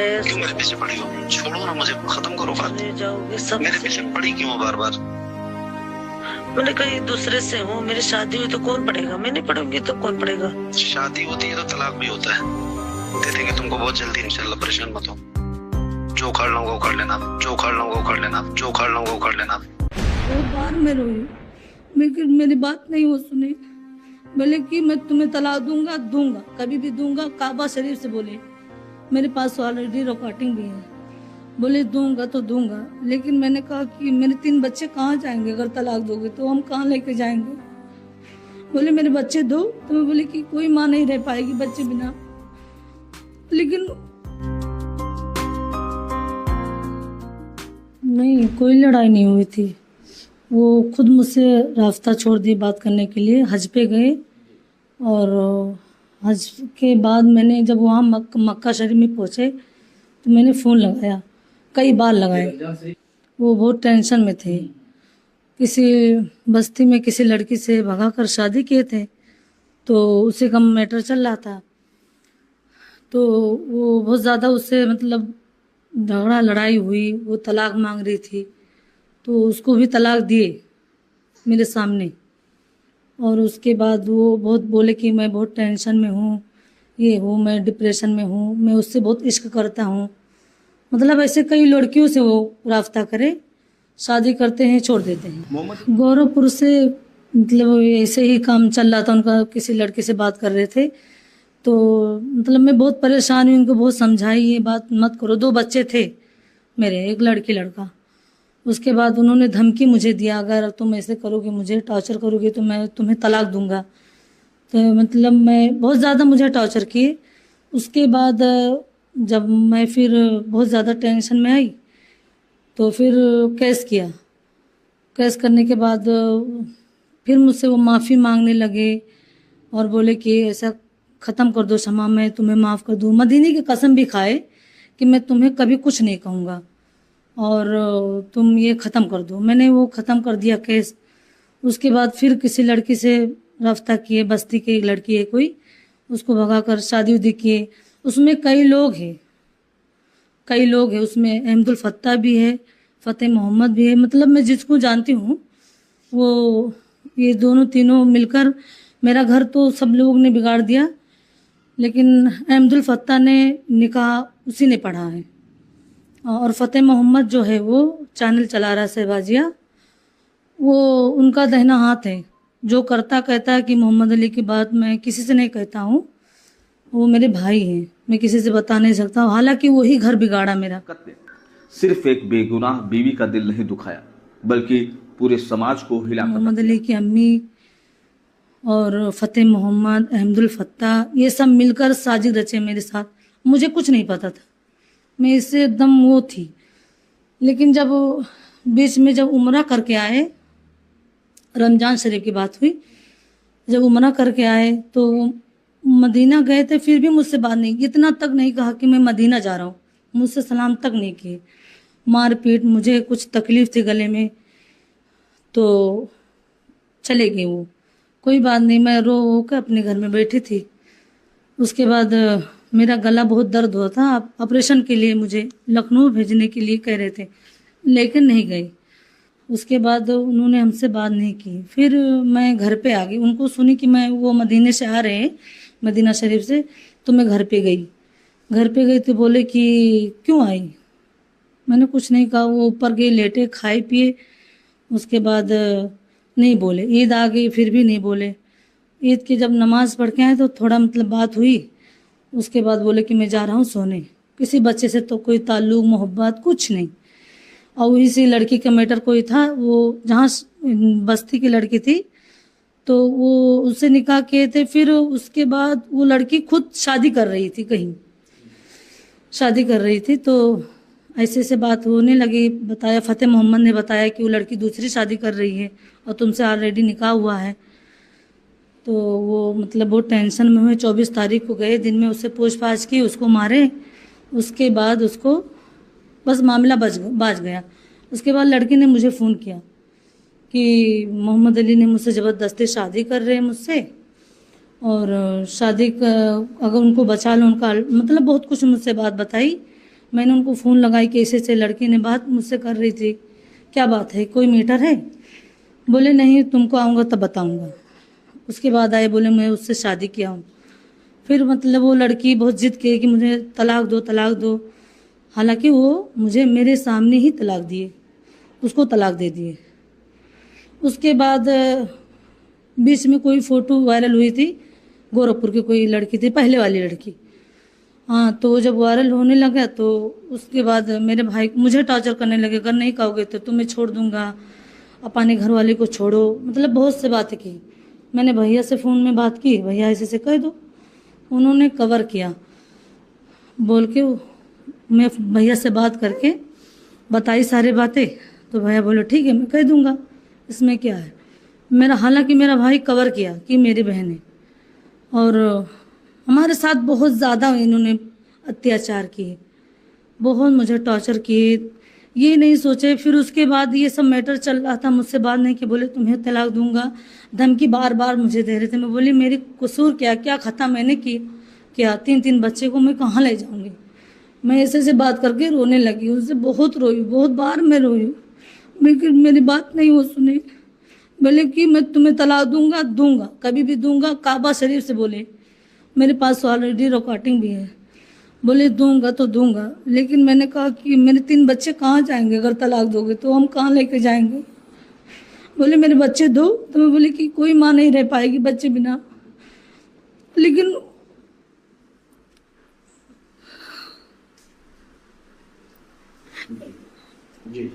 क्यों मेरे पीछे पड़ी हो? छोड़ो ना मुझे, खत्म करो बात। जाओगे सब। मेरे पीछे पड़ी क्यों हो बार बार? मैंने कहीं दूसरे से हूँ, मेरी शादी हुई तो कौन पड़ेगा? मैं नहीं पढ़ूंगी तो कौन पड़ेगा? शादी होती है तो तलाक भी होता है। दे देंगे तुमको बहुत जल्दी इंशाल्लाह, परेशान मत हो। जो उखाड़ लूंगा उखाड़ लेना, जो उखाड़ लूंगा उखाड़ लेना, जो उखाड़ लूंगा उखाड़ लेना। बहुत बार मैं रोई, लेकिन मेरी बात नहीं वो सुनी। बोले कि मैं तुम्हें तलाक दूंगा, कभी भी दूंगा। काबा शरीफ से बोले, मेरे पास ऑलरेडी रिकॉर्डिंग भी है। बोले दूंगा तो दूंगा, लेकिन मैंने कहा कि मेरे 3 बच्चे कहाँ जाएंगे? अगर तलाक दोगे तो हम कहाँ लेके जाएंगे? बोले मेरे बच्चे दो। तो मैं बोले कि कोई माँ नहीं रह पाएगी बच्चे बिना। लेकिन नहीं, कोई लड़ाई नहीं हुई थी। वो खुद मुझसे रास्ता छोड़ दिए बात करने के लिए। हज पे गए और हज के बाद मैंने जब वहाँ मक्का शरीफ में पहुँचे तो मैंने फ़ोन लगाया, कई बार लगाए। वो बहुत टेंशन में थे। किसी बस्ती में किसी लड़की से भगा कर शादी किए थे, तो उसी का मैटर चल रहा था। तो वो बहुत ज़्यादा उससे मतलब झगड़ा लड़ाई हुई। वो तलाक मांग रही थी, तो उसको भी तलाक दिए मेरे सामने। और उसके बाद वो बहुत बोले कि मैं बहुत टेंशन में हूँ, ये हूँ, मैं डिप्रेशन में हूँ, मैं उससे बहुत इश्क करता हूँ। मतलब ऐसे कई लड़कियों से वो रास्ता करे, शादी करते हैं, छोड़ देते हैं। गौरवपुर से मतलब ऐसे ही काम चल रहा था उनका, किसी लड़के से बात कर रहे थे। तो मतलब मैं बहुत परेशान हुई, उनको बहुत समझाई ये बात मत करो। 2 बच्चे थे मेरे, एक लड़की लड़का। उसके बाद उन्होंने धमकी मुझे दिया, अगर तुम ऐसे करोगे, मुझे टॉर्चर करोगे तो मैं तुम्हें तलाक दूंगा। तो मतलब मैं बहुत ज़्यादा मुझे टॉर्चर किए। उसके बाद जब मैं फिर बहुत ज़्यादा टेंशन में आई तो फिर केस किया। केस करने के बाद फिर मुझसे वो माफ़ी मांगने लगे और बोले कि ऐसा ख़त्म कर दो शमा, मैं तुम्हें माफ़ कर दूँ। मदीने की कसम भी खाए कि मैं तुम्हें कभी कुछ नहीं कहूँगा और तुम ये ख़त्म कर दो। मैंने वो ख़त्म कर दिया केस। उसके बाद फिर किसी लड़की से रास्ता किए, बस्ती की एक लड़की है कोई, उसको भगा कर शादी उदी किए। उसमें कई लोग हैं उसमें। अहमदुल फत्ता भी है, फ़तेह मोहम्मद भी है। मतलब मैं जिसको जानती हूँ वो ये दोनों तीनों मिलकर, मेरा घर तो सब लोगों ने बिगाड़ दिया, लेकिन अहमदुल फत्ता ने निकाह उसी ने पढ़ा है। और फ़तेह मोहम्मद जो है वो चैनल चला रहा है शहबाजिया, वो उनका दाहिना हाथ है। जो करता कहता है कि मोहम्मद अली की बात मैं किसी से नहीं कहता हूँ, वो मेरे भाई हैं, मैं किसी से बता नहीं सकता। हालांकि वही घर बिगाड़ा मेरा। सिर्फ एक बेगुनाह बीवी का दिल नहीं दुखाया, बल्कि पूरे समाज को हिला। मोहम्मद अली की अम्मी और फ़तेह मोहम्मद, अहमदुल फत्ता, ये सब मिलकर साजिश रचे मेरे साथ। मुझे कुछ नहीं पता था, मैं इससे एकदम वो थी। लेकिन जब बीच में जब उम्रा करके आए, रमज़ान शरीफ की बात हुई, जब उम्रा करके आए तो मदीना गए थे, फिर भी मुझसे बात नहीं, इतना तक नहीं कहा कि मैं मदीना जा रहा हूँ, मुझसे सलाम तक नहीं किए। मारपीट, मुझे कुछ तकलीफ़ थी गले में तो चले गए वो। कोई बात नहीं, मैं रो कर अपने घर में बैठी थी। उसके बाद मेरा गला बहुत दर्द हुआ था, ऑपरेशन के लिए मुझे लखनऊ भेजने के लिए कह रहे थे, लेकिन नहीं गई। उसके बाद उन्होंने हमसे बात नहीं की। फिर मैं घर पे आ गई, उनको सुनी कि मैं वो मदीने से आ रहे हैं, मदीना शरीफ से, तो मैं घर पे गई। घर पे गई तो बोले कि क्यों आई? मैंने कुछ नहीं कहा। वो ऊपर गए, लेटे, खाए पिए। उसके बाद नहीं बोले। ईद आ गई, फिर भी नहीं बोले। ईद की जब नमाज़ पढ़ के आए तो थोड़ा मतलब बात हुई। उसके बाद बोले कि मैं जा रहा हूँ सोने। किसी बच्चे से तो कोई ताल्लुक़ मोहब्बत कुछ नहीं। और वही सी लड़की का मैटर कोई था, वो जहाँ बस्ती की लड़की थी, तो वो उससे निकाह किए थे। फिर उसके बाद वो लड़की खुद शादी कर रही थी, कहीं शादी कर रही थी। तो ऐसे से बात होने लगी। बताया, फ़तेह मोहम्मद ने बताया कि वो लड़की दूसरी शादी कर रही है और तुमसे ऑलरेडी निकाह हुआ है। तो वो मतलब बहुत टेंशन में हुए। 24 तारीख को गए, दिन में उससे पूछताछ की, उसको मारे। उसके बाद उसको बस मामला बाज गया। उसके बाद लड़की ने मुझे फ़ोन किया कि मोहम्मद अली ने मुझसे ज़बरदस्ती शादी कर रहे हैं मुझसे, और शादी का अगर उनको बचा लो, उनका मतलब बहुत कुछ मुझसे बात बताई। मैंने उनको फ़ोन लगाई कि ऐसे लड़की ने बात मुझसे कर रही थी, क्या बात है, कोई मैटर है? बोले नहीं, तुमको आऊँगा तब बताऊँगा। उसके बाद आए, बोले मैं उससे शादी किया हूँ। फिर मतलब वो लड़की बहुत जिद की कि मुझे तलाक दो, तलाक दो। हालांकि वो मुझे मेरे सामने ही तलाक दिए, उसको तलाक दे दिए। उसके बाद बीच में कोई फ़ोटो वायरल हुई थी, गोरखपुर की कोई लड़की थी, पहले वाली लड़की। हाँ, तो वो जब वायरल होने लगा तो उसके बाद मेरे भाई मुझे टॉर्चर करने लगे, अगर नहीं कहोगे तो तुम्हें छोड़ दूंगा, अपने घर वाले को छोड़ो, मतलब बहुत से बातें की। मैंने भैया से फ़ोन में बात की, भैया ऐसे कह दो। उन्होंने कवर किया बोल के, मैं भैया से बात करके बताई सारी बातें, तो भैया बोले ठीक है मैं कह दूंगा, इसमें क्या है। हालांकि मेरा भाई कवर किया कि मेरी बहन है, और हमारे साथ बहुत ज़्यादा इन्होंने अत्याचार किए, बहुत मुझे टॉर्चर किए। ये नहीं सोचे, फिर उसके बाद ये सब मैटर चल रहा था, मुझसे बात नहीं कि बोले तुम्हें तलाक दूंगा, धमकी बार बार मुझे दे रहे थे। मैं बोली मेरी कसूर क्या, क्या खता मैंने की, क्या 3-3 बच्चे को मैं कहाँ ले जाऊंगी। मैं ऐसे बात करके रोने लगी, उससे बहुत रोई, बहुत बार मैं रोई, लेकिन मेरी बात नहीं वो सुनी। बोले कि मैं तुम्हें तलाक दूंगा, दूंगा, कभी भी दूंगा, काबा शरीफ से बोले, मेरे पास ऑलरेडी रिकॉर्डिंग भी है। बोले दूंगा तो दूंगा, लेकिन मैंने कहा कि मेरे 3 बच्चे कहाँ जाएंगे, अगर तलाक दोगे तो हम कहाँ लेके जाएंगे। बोले मेरे बच्चे दो, तो मैं बोली कि कोई माँ नहीं रह पाएगी बच्चे बिना। लेकिन जी